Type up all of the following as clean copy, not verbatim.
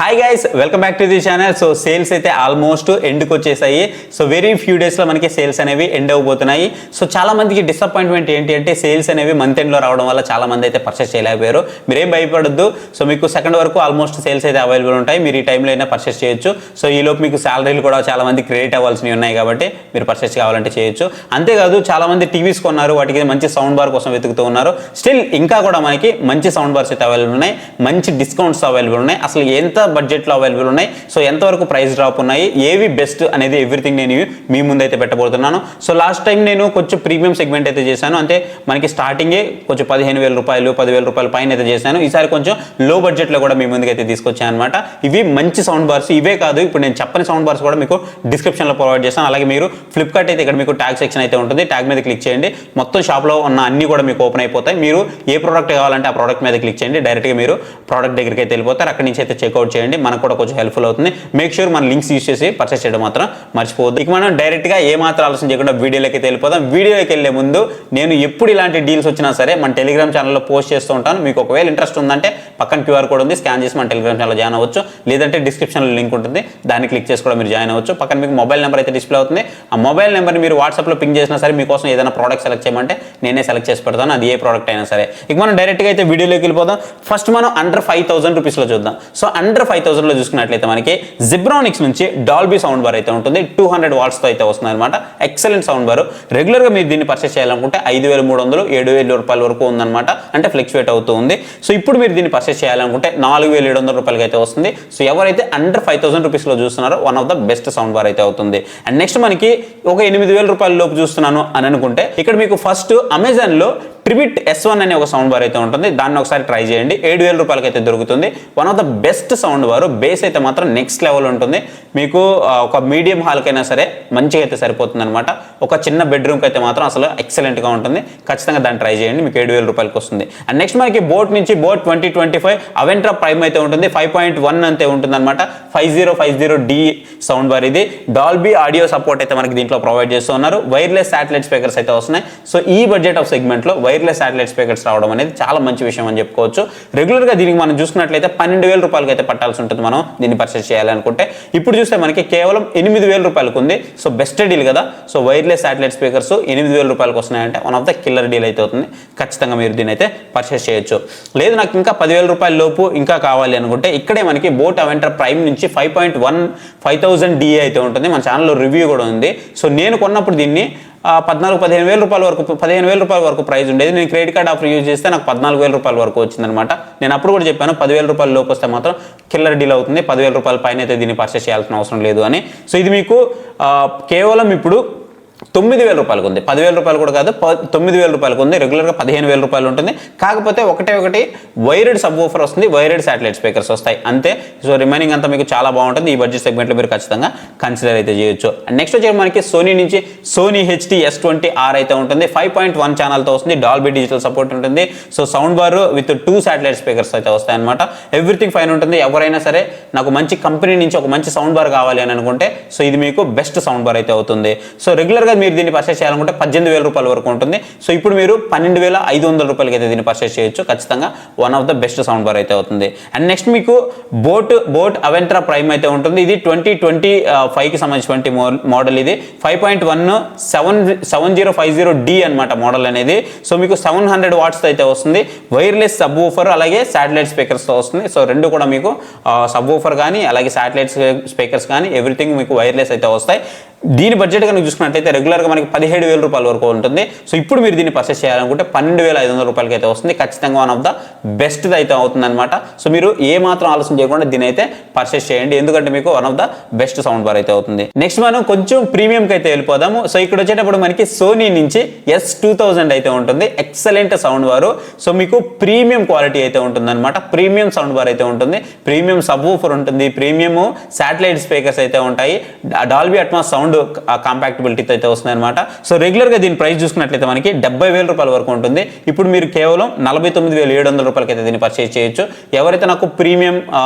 Hi guys, welcome back to the channel. So sales అయితే almost ఎండ్కి వచ్చేసాయి. So very few డేస్లో మనకి sales అనేవి ఎండ్ అవబోతున్నాయి. సో చాలా మందికి డిసప్పాయింట్మెంట్ ఏంటి అంటే సేల్స్ అనేవి మంత్ ఎండ్లో రావడం వల్ల చాలా మంది అయితే పర్చేస్ చేయలేకపోయారు. మీరేం భయపడద్దు. సో మీకు సెకండ్ వరకు ఆల్మోస్ట్ సేల్స్ అయితే అవైలబుల్ ఉంటాయి. మీరు ఈ టైంలో అయినా పర్చేస్ చేయొచ్చు. సో ఈలోపు మీకు శాలరీలు కూడా చాలా మంది క్రెడిట్ అవ్వాల్సినవి ఉన్నాయి కాబట్టి మీరు పర్చేస్ కావాలంటే చేయొచ్చు. అంతేకాదు చాలా మంది టీవీస్ కొన్నారు, వాటికి మంచి సౌండ్ బార్ కోసం వెతుకుతూ ఉన్నారు. స్టిల్ ఇంకా కూడా మనకి మంచి సౌండ్ బార్స్ అయితే అవైలబుల్ ఉన్నాయి, మంచి డిస్కౌంట్స్ అవైలబుల్ ఉన్నాయి. అసలు ఎంత బడ్జెట్లో అవైలబుల్ ఉన్నాయి, సో ఎంతవరకు ప్రైస్ డ్రాప్ ఉన్నాయి, ఏవి బెస్ట్ అనేది ఎవ్రీథింగ్ నేను మీ ముందు అయితే పెట్టబోతున్నాను. సో లాస్ట్ టైం నేను కొంచెం ప్రీమియం సెగ్మెంట్ అయితే చేశాను, అంటే మనకి స్టార్టింగే కొంచెం 15,000 రూపాయలు 10,000 రూపాయల పైన అయితే చేశాను. ఈసారి కొంచెం లో బడ్జెట్లో కూడా మీ ముందుకు అయితే తీసుకొచ్చాను అనమాట. ఇవి మంచి సౌండ్ బార్స్. ఇవే కాదు, ఇప్పుడు నేను చెప్పని సౌండ్ బార్స్ కూడా మీకు డిస్క్రిప్షన్లో ప్రొవైడ్ చేస్తాను. అలాగే మీరు ఫ్లిప్కార్ట్ అయితే ఇక్కడ మీకు ట్యాగ్ సెక్షన్ అయితే ఉంటుంది, ట్యాగ్ మీద క్లిక్ చేయండి. మొత్తం షాప్లో ఉన్న అన్ని కూడా మీకు ఓపెన్ అయిపోతాయి. మీరు ఏ ప్రోడక్ట్ కావాలంటే ఆ ప్రోడక్ట్ మీద క్లిక్ చేయండి, డైరెక్ట్గా మీరు ప్రోడక్ట్ దగ్గరికి అయితే వెళ్ళిపోతారు. అక్కడి నుంచి అయితే చెక్అవుట్ చేయండి. మనకు కూడా కొంచెం హెల్ప్ఫుల్ అవుతుంది. మేక్ షూర్ మన లింక్స్ యూస్ చేసి పర్చేస్ చేయడం మాత్రం మర్చిపోవద్దు. ఇక మనం డైరెక్ట్గా ఏ మాత్రం ఆలోచన చేయకుండా వీడియోలోకి అయితే వెళ్ళిపోతాం. వీడియోలోకి వెళ్ళే ముందు నేను ఎప్పుడు ఇలాంటి డీల్స్ వచ్చినా సరే మన టెలిగ్రామ్ ఛానల్లో పోస్ట్ చేస్తూ ఉంటాను. మీకు ఒకవేళ ఇంట్రెస్ట్ ఉందంటే పక్కన క్యూఆర్ కోడ్ ఉంది, స్కాన్ చేసి మన టెలిగ్రామ్ ఛానల్లో జాయిన్ అవ్వచ్చు. లేదంటే డిస్క్రిప్షన్లో లింక్ ఉంటుంది, దాన్ని క్లిక్ చేసి కూడా మీరు జాయిన్ అవ్వచ్చు. పక్కన మీకు మొబైల్ నెంబర్ అయితే డిస్ప్లే అవుతుంది. ఆ మొబైల్ నెంబర్ని మీరు వాట్సాప్లో పింగ్ చేసినా సరే మీకోసం ఏదైనా ప్రోడక్ట్ సెలెక్ట్ చేయమంటే నేనే సెలెక్ట్ చేసి పెడతాను, అది ఏ ప్రోడక్ట్ అయినా సరే. ఇక మనం డైరెక్ట్గా అయితే వీడియోలోకి వెళ్ళిపోదాం. ఫస్ట్ మనం అండర్ 5,000 రూపీస్లో చూద్దాం. సో అండర్ 5,000లో చూసుకున్నట్లయితే మనకి జిబ్రానిక్స్ నుంచి డాల్బీ సౌండ్ బార్ అయితే ఉంటుంది. 200 వాట్స్తో అయితే వస్తుంది అనమాట. Excellent sound bar. రెగ్యులర్గా మీరు దీన్ని పర్చేస్ చేయాలనుకుంటే 5,300 7,000 రూపాయల వరకు ఉందన్నమాట, అంటే ఫ్లక్చువేట్ అవుతూ ఉంది. సో ఇప్పుడు మీరు దీన్ని పర్చేస్ చేయాలనుకుంటే 4,700 రూపాయలకి అయితే వస్తుంది. సో ఎవరైతే అండర్ 5,000 రూపీస్లో చూస్తున్నారో one of the best sound bar అయితే అవుతుంది. అండ్ నెక్స్ట్ మనకి ఒక 8,000 రూపాయల లోపు చూస్తున్నాను అని అనుకుంటే ఇక్కడ మీకు ఫస్ట్ అమెజాన్లో ట్రిబిట్ S1 అనే ఒక సౌండ్ బార్ అయితే ఉంటుంది. దాన్ని ఒకసారి ట్రై చేయండి. 7,000 రూపాయలకి అయితే దొరుకుతుంది. One of the best sound bar. Base అయితే మాత్రం నెక్స్ట్ లెవెల్ ఉంటుంది. మీకు ఒక మీడియం హాల్కైనా సరే మంచిగా అయితే సరిపోతుంది అనమాట. ఒక చిన్న బెడ్రూమ్కి అయితే మాత్రం అసలు ఎక్సలెంట్గా ఉంటుంది. ఖచ్చితంగా దాన్ని ట్రై చేయండి, మీకు 7,000 రూపాయలకి వస్తుంది. అండ్ నెక్స్ట్ మనకి బోట్ నుంచి బోట్ 2025 అవెంట్రా ప్రైమ్ అయితే ఉంటుంది. 5.1 అంతే ఉంటుంది అనమాట. 5050D sound bar. ఇది డాల్బీ ఆడియో సపోర్ట్ అయితే మనకి దీంట్లో ప్రొవైడ్ చేస్తూ ఉన్నారు. వైర్లెస్ శాటిలైట్ స్పీకర్స్ అయితే వస్తున్నాయి. సో ఈ బడ్జెట్ ఆఫ్ సెగ్మెంట్లో వైర్లెస్ శాటిలైట్ స్పీకర్స్ రావడం అనేది చాలా మంచి విషయం అని చెప్పుకోవచ్చు. రెగ్యులర్గా దీనికి మనం చూసుకున్నట్లయితే 12,000 రూపాయలకి అయితే పట్టాల్సి ఉంటుంది మనం దీన్ని పర్చేస్ చేయాలనుకుంటే. ఇప్పుడు చూస్తే మనకి కేవలం 8,000 రూపాయలకు ఉంది. సో బెస్ట్ డీల్ కదా. సో వైర్లెస్ శాటిలైట్ స్పీకర్స్ 8,000 రూపాయలకు వస్తున్నాయంటే one of the killer deal అయితే అవుతుంది. ఖచ్చితంగా మీరు దీన్ని అయితే పర్చేస్ చేయొచ్చు. లేదు నాకు ఇంకా 10,000 రూపాయల లోపు ఇంకా కావాలి అనుకుంటే ఇక్కడే మనకి బోట్ అవెంట్రా ప్రైమ్ నుంచి 5.1 5000DA అయితే ఉంటుంది. మన ఛానల్లో రివ్యూ కూడా ఉంది. సో నేను కొన్నప్పుడు దీన్ని 14,000-15,000 రూపాయల వరకు 15,000 రూపాయల వరకు ప్రైస్ ఉండేది. నేను క్రెడిట్ కార్డ్ ఆఫర్ యూజ్ చేస్తే నాకు 14,000 రూపాయల వరకు వచ్చిందనమాట. నేను అప్పుడు కూడా చెప్పాను 10,000 రూపాయల లోపు వస్తే మాత్రం కిల్లర్ డీల్ అవుతుంది. 10,000 రూపాయల పైన అయితే దీన్ని పర్చేస్ చేయాల్సిన అవసరం లేదు అని. సో ఇది మీకు కేవలం ఇప్పుడు 9,000 రూపాయలకు ఉంది. 10,000 రూపాయలు కూడా కాదు, 9,000 రూపాయలకు ఉంది. రెగ్యులర్గా 15,000 రూపాయలు ఉంటుంది. కాకపోతే ఒకటి వైర్డ్ సబ్ వూఫర్ వస్తుంది, వైర్డ్ శాటిలైట్ స్పీకర్స్ వస్తాయి అంతే. సో రిమైనింగ్ అంతా మీకు చాలా బాగుంటుంది. ఈ బడ్జెట్ సెగ్మెంట్లో మీరు ఖచ్చితంగా కన్సిడర్ అయితే చేయొచ్చు. అండ్ నెక్స్ట్ వచ్చి మనకి సోనీ నుంచి సోనీ HD S20R అయితే ఉంటుంది. 5.1 ఛానల్తో వస్తుంది. డాల్బీ డిజిటల్ సపోర్ట్ ఉంటుంది. So sound bar with 2 satellite speakers అయితే వస్తాయి అనమాట. ఎవ్రీథింగ్ ఫైన్ ఉంటుంది. ఎవరైనా సరే నాకు మంచి కంపెనీ నుంచి ఒక మంచి సౌండ్ బార్ కావాలి అని అనుకుంటే సో ఇది మీకు బెస్ట్ సౌండ్ బార్ అయితే అవుతుంది. సో రెగ్యులర్గా మీరు దీన్ని పర్చేస్ చేయాలనుకుంటే 18,000 రూపాయల వరకు ఉంటుంది. సో ఇప్పుడు మీరు 12,500 రూపాయలకి అయితే దీన్ని పర్చేస్ చేయొచ్చు. ఖచ్చితంగా one of the best sound bar అయితే అవుతుంది. అండ్ నెక్స్ట్ మీకు బోట్ అవెంట్రా ప్రైమ్ అయితే ఉంటుంది. ఇది 2025కి సంబంధించినటువంటి మోడల్. ఇది 5.1 7050D అనమాట మోడల్ అనేది. సో మీకు 700 వాట్స్ అయితే వస్తుంది. వైర్లెస్ సబ్ వూఫర్ అలాగే శాటిలైట్ స్పీకర్స్తో వస్తుంది. సో రెండు కూడా మీకు సబ్ వూఫర్ కానీ అలాగే శాటిలైట్ స్పీకర్స్ కానీ ఎవ్రీథింగ్ మీకు వైర్లెస్ అయితే వస్తాయి. దీని బడ్జెట్ కనుక చూసుకున్నట్లయితే రెగ్యులర్గా మనకి 17,000 రూపాయల వరకు ఉంటుంది. సో ఇప్పుడు మీరు దీన్ని పర్చేస్ చేయాలనుకుంటే 12,500 రూపాయలకి అయితే వస్తుంది. ఖచ్చితంగా వన్ ఆఫ్ ద బెస్ట్ అయితే అవుతుంది అనమాట. సో మీరు ఏ మాత్రం ఆలోచన చేయకుండా దీని అయితే పర్చేస్ చేయండి, ఎందుకంటే మీకు one of the best sound bar అయితే అవుతుంది. నెక్స్ట్ మనం కొంచెం ప్రీమియంకి అయితే వెళ్ళిపోదాము. సో ఇక్కడ వచ్చేటప్పుడు మనకి సోనీ నుంచి S2000 అయితే ఉంటుంది. Excellent sound bar. సో మీకు ప్రీమియం క్వాలిటీ అయితే ఉంటుంది అనమాట. ప్రీమియం సౌండ్ బార్ అయితే ఉంటుంది. ప్రీమియం సబ్ వూఫర్ ఉంటుంది. ప్రీమియం శాటిలైట్ స్పీకర్స్ అయితే ఉంటాయి. డాల్బీ అట్మాస్ సౌండ్ కాంపాక్టబిలిటీతో అయితే వస్తుంది అనమాట. సో రెగ్యులర్గా దీని ప్రైస్ చూసుకున్నట్లయితే మనకి 70,000 రూపాయల వరకు ఉంటుంది. ఇప్పుడు మీరు కేవలం 49,700 రూపాయలకి అయితే దీన్ని పర్చేస్ చేయొచ్చు. ఎవరైతే నాకు ప్రీమియం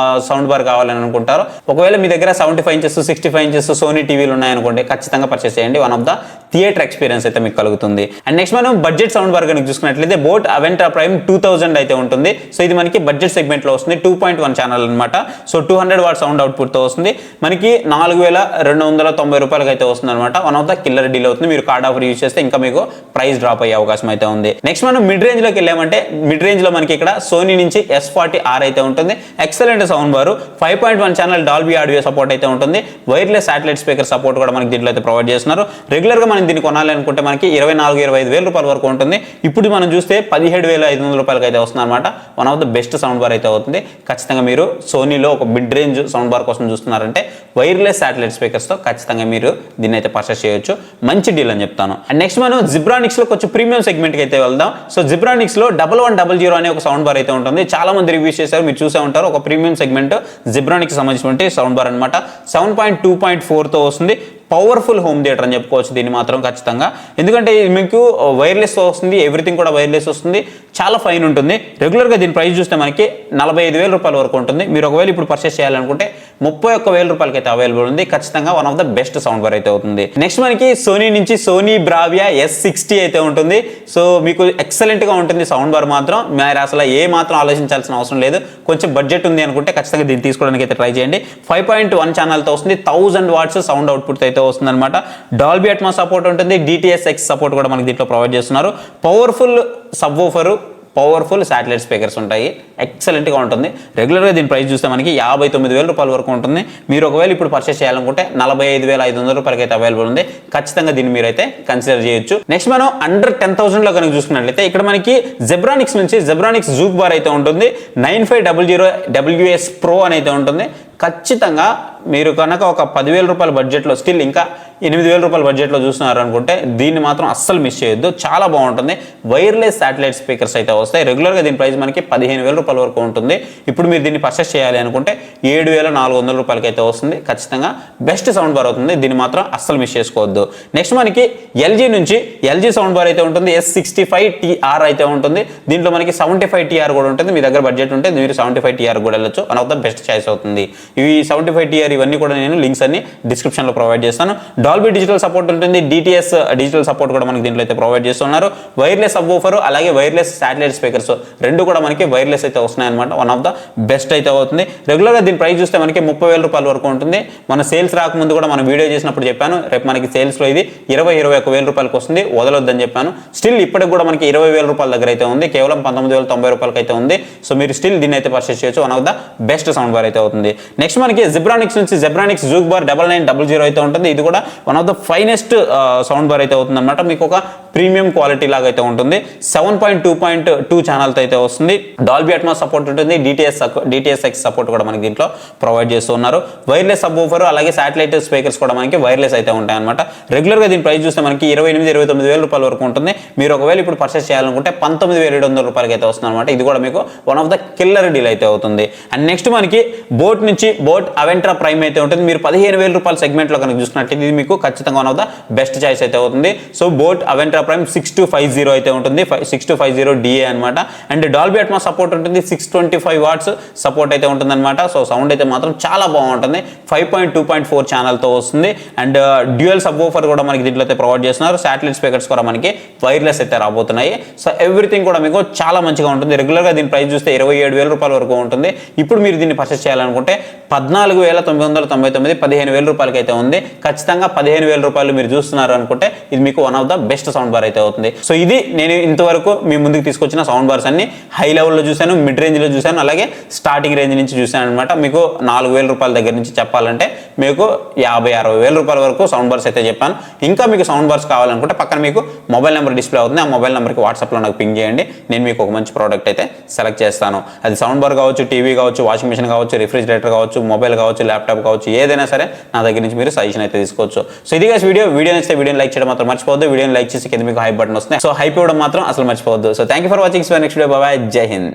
సౌండ్ బార్ కావాలని అనుకుంటారో, ఒకవేళ మీ దగ్గర 75 ఇంచెస్ 65 ఇంచెస్ సోనీ టీవీలు ఉన్నాయనుకోండి, ఖచ్చితంగా పర్చేస్ చేయండి. One of the theatre experience అయితే మీకు కలుగుతుంది. అండ్ నెక్స్ట్ మనం బడ్జెట్ సౌండ్ బార్ కనుక చూసుకున్నట్లయితే బోట్ అవెంట్రా ప్రైమ్ 2000 అయితే ఉంటుంది. సో ఇది మనకి బడ్జెట్ సెగ్మెంట్ లో వస్తుంది, 2.1 ఛానల్ అనమాట. సో 200 వాట్ సౌండ్ అవుట్పుట్ తో వస్తుంది. మనకి 4290 రూపాయలకి అయితే వస్తుంది అనమాట. One of the killer deal అవుతుంది. మీరు కార్డ్ ఆఫర్ యూజ్ చేస్తే ఇంకా మీకు ప్రైస్ డ్రాప్ అయ్యే అవకాశం అయితే ఉంది. నెక్స్ట్ మనం మిడ్ రేంజ్ లోకి వెళ్ళామంటే మిడ్ రేంజ్ లో మనకి ఇక్కడ సోనీ నుంచి S40R అయితే ఉంటుంది. Excellent sound bar, 5.1 channel Dolby audio support అయితే ఉంటుంది. వైర్లెస్ శాటిలైట్ స్పీకర్ సపోర్ట్ కూడా మనకి దీంట్లో అయితే ప్రొవైడ్ చేస్తున్నారు. రెగ్యులర్ గా మనం దీన్ని కొనాలి అనుకుంటే మనకి 24-25 వేల రూపాయల వరకు ఉంటుంది. ఇప్పుడు మనం చూస్తే 17,500 రూపాయలకి అయితే వస్తుంది అనమాట. One of the best sound bar అయితే అవుతుంది. ఖచ్చితంగా మీరు సోనీలో ఒక మిడ్ రేంజ్ సౌండ్ బార్ కోసం చూస్తున్నారంటే వైర్లెస్ శాటిలైట్ స్పీకర్స్ తో ఖచ్చితంగా మీరు దీన్ని అయితే పర్చేస్ చేయొచ్చు. మంచి డీల్ అని చెప్తాను. అండ్ నెక్స్ట్ మనం జిబ్రానిక్స్ లో కొంచెం ప్రీమియం సెగ్మెంట్ కి అయితే వెళ్దాం. సో జిబ్రానిక్స్ లో 1100 అనే ఒక సౌండ్ బార్ అయితే ఉంటుంది. చాలా మంది రివ్యూస్ చేశారు, మీరు చూసే ఉంటారు. ఒక ప్రీమియం సెగ్మెంట్ జిబ్రానిక్స్ సంబంధించిన సౌండ్ బార్ అనమాట. 7.2.4 తో వస్తుంది. పవర్ఫుల్ హోమ్ థియేటర్ అని చెప్పుకోవచ్చు దీన్ని మాత్రం ఖచ్చితంగా. ఎందుకంటే మీకు వైర్లెస్ వస్తుంది, ఎవ్రీథింగ్ కూడా వైర్లెస్ వస్తుంది, చాలా ఫైన్ ఉంటుంది. రెగ్యులర్గా దీని ప్రైస్ చూస్తే మనకి 45,000 రూపాయల వరకు ఉంటుంది. మీరు ఒకవేళ ఇప్పుడు పర్చేస్ చేయాలనుకుంటే 31,000 రూపాయలకి అయితే అవైలబుల్ ఉంది. ఖచ్చితంగా one of the best sound bar అయితే అవుతుంది. నెక్స్ట్ మనకి సోనీ నుంచి సోనీ బ్రావియా S60 అయితే ఉంటుంది. సో మీకు ఎక్సలెంట్ గా ఉంటుంది సౌండ్ బార్ మాత్రం. మీరు అసలు ఏ మాత్రం ఆలోచించాల్సిన అవసరం లేదు. కొంచెం బడ్జెట్ ఉంది అనుకుంటే ఖచ్చితంగా దీన్ని తీసుకోవడానికి అయితే ట్రై చేయండి. 5.1 ఛానల్తో వస్తుంది. 1000 వాట్స్ సౌండ్ అవుట్పుట్ అయితే వస్తుంది అనమాట. డాల్బీ అట్మాస్ సపోర్ట్ ఉంటుంది. DTS:X సపోర్ట్ కూడా మనకి దీంట్లో ప్రొవైడ్ చేస్తున్నారు. Powerful sub woofer, powerful satellite speakers ఉంటాయి. ఎక్సలెంట్గా ఉంటుంది. రెగ్యులర్గా దీని ప్రైస్ చూస్తే మనకి 59,000 రూపాయల వరకు ఉంటుంది. మీరు ఒకవేళ ఇప్పుడు పర్చేస్ చేయాలనుకుంటే 45,500 రూపాయలకి అయితే అవైలబుల్ ఉంది. ఖచ్చితంగా దీన్ని మీరైతే కన్సిడర్ చేయొచ్చు. నెక్స్ట్ మనం అండర్ 10,000 లో కనుక చూసుకున్నట్లయితే ఇక్కడ మనకి జెబ్రానిక్స్ నుంచి జెబ్రానిక్స్ జూక్ బార్ అయితే ఉంటుంది. 9500 WS Pro అని అయితే ఉంటుంది. ఖచ్చితంగా మీరు కనుక ఒక 10,000 రూపాయల బడ్జెట్లో స్టిల్ ఇంకా 8,000 రూపాయల బడ్జెట్లో చూస్తున్నారు అనుకుంటే దీన్ని మాత్రం అస్సలు మిస్ చేయొద్దు. చాలా బాగుంటుంది. వైర్లెస్ శాటిలైట్ స్పీకర్స్ అయితే వస్తాయి. రెగ్యులర్గా దీని ప్రైస్ మనకి 15,000 రూపాయల వరకు ఉంటుంది. ఇప్పుడు మీరు దీన్ని పర్చేస్ చేయాలి అనుకుంటే 7,400 రూపాయలకి అయితే వస్తుంది. ఖచ్చితంగా బెస్ట్ సౌండ్ బార్ అవుతుంది. దీన్ని మాత్రం అస్సలు మిస్ చేసుకోవద్దు. నెక్స్ట్ మనకి ఎల్జీ నుంచి ఎల్జీ సౌండ్ బార్ అయితే ఉంటుంది. S65TR అయితే ఉంటుంది. దీంట్లో మనకి 75TR కూడా ఉంటుంది. మీ దగ్గర బడ్జెట్ ఉంటే మీరు 75TR కూడా వెళ్ళొచ్చు. One of the best choice అవుతుంది. ఇవి 75TR ఇవన్నీ కూడా నేను లింక్స్ అన్ని డిస్క్రిప్షన్ లో ప్రొవైడ్ చేస్తాను. డాల్బీ డిజిటల్ సపోర్ట్ ఉంటుంది. DTS డిజిటల్ సపోర్ట్ కూడా మనకి దీంట్లో అయితే ప్రొవైడ్ చేస్తున్నారు. వైర్లెస్ సబ్ వూఫర్ అలాగే వైర్లెస్ శాటిలైట్ స్పీకర్స్ రెండు కూడా మనకి వైర్లెస్ అయితే వస్తున్నాయి అనమాట. వన్ ఆఫ్ ద బెస్ట్ అయితే అవుతుంది. రెగ్యులర్ గా దీని ప్రైస్ చూస్తే మనకి 30,000 రూపాయల వరకు ఉంటుంది. మన సేల్స్ రాకముందు కూడా మనం వీడియో చేసినప్పుడు చెప్పాను, రేపు మనకి సేల్స్ లో ఇది 21,000 రూపాయలకు వస్తుంది, వదలొద్దని చెప్పాను. స్టిల్ ఇప్పటికి కూడా మనకి 20,000 రూపాయల దగ్గర అయితే ఉంది. కేవలం 19,090 రూపాయలకి అయితే ఉంది. సో మీరు స్టిల్ దీన్ని అయితే పర్చేస్ చేయొచ్చు. One of the best sound bar అయితే అవుతుంది. నెక్స్ట్ మనకి జిబ్రానిక్స్ నుంచి జెబ్రానిక్స్ జూక్ బార్ 9900 అయితే ఉంటుంది. ఇది కూడా one of the finest sound bar అయితే అవుతుంది అనమాట. మీకు ఒక ప్రీమియం క్వాలిటీ లాగా అయితే ఉంటుంది. 7.2.2 ఛానల్తో అయితే వస్తుంది. డాల్బీ అట్మాస్ సపోర్ట్ ఉంటుంది. DTS:X సపోర్ట్ కూడా మనకి దీంట్లో ప్రొవైడ్ చేస్తున్నారు. వైర్లెస్ సబ్ వూఫర్ అలాగే శాటిలైట్ స్పీకర్స్ కూడా మనకి వైర్లెస్ అయితే ఉంటాయి అనమాట. రెగ్యులర్గా దీని ప్రైస్ చూస్తే మనకి 28,000-29,000 రూపాయల వరకు ఉంటుంది. మీరు ఒకవేళ ఇప్పుడు పర్చేస్ చేయాలనుకుంటే 19,700 రూపాయలకి అయితే వస్తుంది అనమాట. ఇది కూడా మీకు one of the killer deal అయితే అవుతుంది. అండ్ నెక్స్ట్ మనకి బోట్ నుంచి బోట్ అవెంట్రా ప్రైమ్ అయితే ఉంటుంది. మీరు 15,000 రూపాయల సెగ్మెంట్ లో కనుక చూసినట్లయితే ఇది మీకు ఖచ్చితంగా one of the best choice అయితే అవుతుంది. సో బోట్ అవెంట్రా ప్రైమ్ 6250 అయితే ఉంటుంది. 6250 DA అనమాట. అండ్ డాల్బీ అట్మాస్ సపోర్ట్ ఉంటుంది. 625 వాట్స్ సపోర్ట్ అయితే ఉంటుంది అనమాట. సో సౌండ్ అయితే మాత్రం చాలా బాగుంటుంది. 5.2.4 ఛానల్తో వస్తుంది. అండ్ డ్యూయల్ సబ్ వూఫర్ కూడా మనకి దీంట్లో అయితే ప్రొవైడ్ చేస్తున్నారు. శాటిలైట్ స్పీకర్స్ కూడా మనకి వైర్లెస్ అయితే రాబోతున్నాయి. సో ఎవ్రీథింగ్ కూడా మీకు చాలా మంచిగా ఉంటుంది. రెగ్యులర్గా దీని ప్రైస్ చూస్తే 27,000 రూపాయల వరకు ఉంటుంది. ఇప్పుడు మీరు దీన్ని పర్చేస్ చేయాలనుకుంటే 14,999 15,000 రూపాయలకి అయితే ఉంది. ఖచ్చితంగా 15,000 రూపాయలు మీరు చూస్తున్నారు అనుకుంటే ఇది మీకు one of the best sound bar అయితే అవుతుంది. సో ఇది నేను ఇంతవరకు మీ ముందుకు తీసుకొచ్చిన సౌండ్ బార్స్ అన్ని హై లెవెల్లో చూశాను, మిడ్ రేంజ్లో చూశాను, అలాగే స్టార్టింగ్ రేంజ్ నుంచి చూశాను అనమాట. మీకు 4,000 రూపాయల దగ్గర నుంచి చెప్పాలంటే మీకు 50,000-60,000 రూపాయల వరకు సౌండ్ బార్స్ అయితే చెప్పాను. ఇంకా మీకు సౌండ్ బార్స్ కావాలనుకుంటే పక్కన మీకు మొబైల్ నెంబర్ డిస్ప్లే అవుతుంది. ఆ మొబైల్ నెంబర్కి వాట్సాప్లో నాకు పింగ్ చేయండి. నేను మీకు ఒక మంచి ప్రోడక్ట్ అయితే సెలెక్ట్ చేస్తాను. అది సౌండ్ బార్ కావచ్చు, టీవీ కావచ్చు, వాషింగ్ మిషన్ కావచ్చు, రిఫ్రిజిరేటర్ కావచ్చు, మొబైల్ కావచ్చు, ల్యాప్టాప్ కావచ్చు, ఏదైనా సరే నా దగ్గర నుంచి మీరు సజెషన్ అయితే తీసుకోవచ్చు. సో ఇది గైస్ వీడియో నచ్చితే వీడియోని లైక్ చేయడం మాత్రం మర్చిపోవద్దు. వీడియోని లైక్ చేసి కింద మీకు హైప్ బటన్ వస్తుంది. సో హైప్ ఇవ్వడం మాత్రం అసలు మర్చిపోవద్దు. So thank you for watching. Next video. Bye. జై హింద్.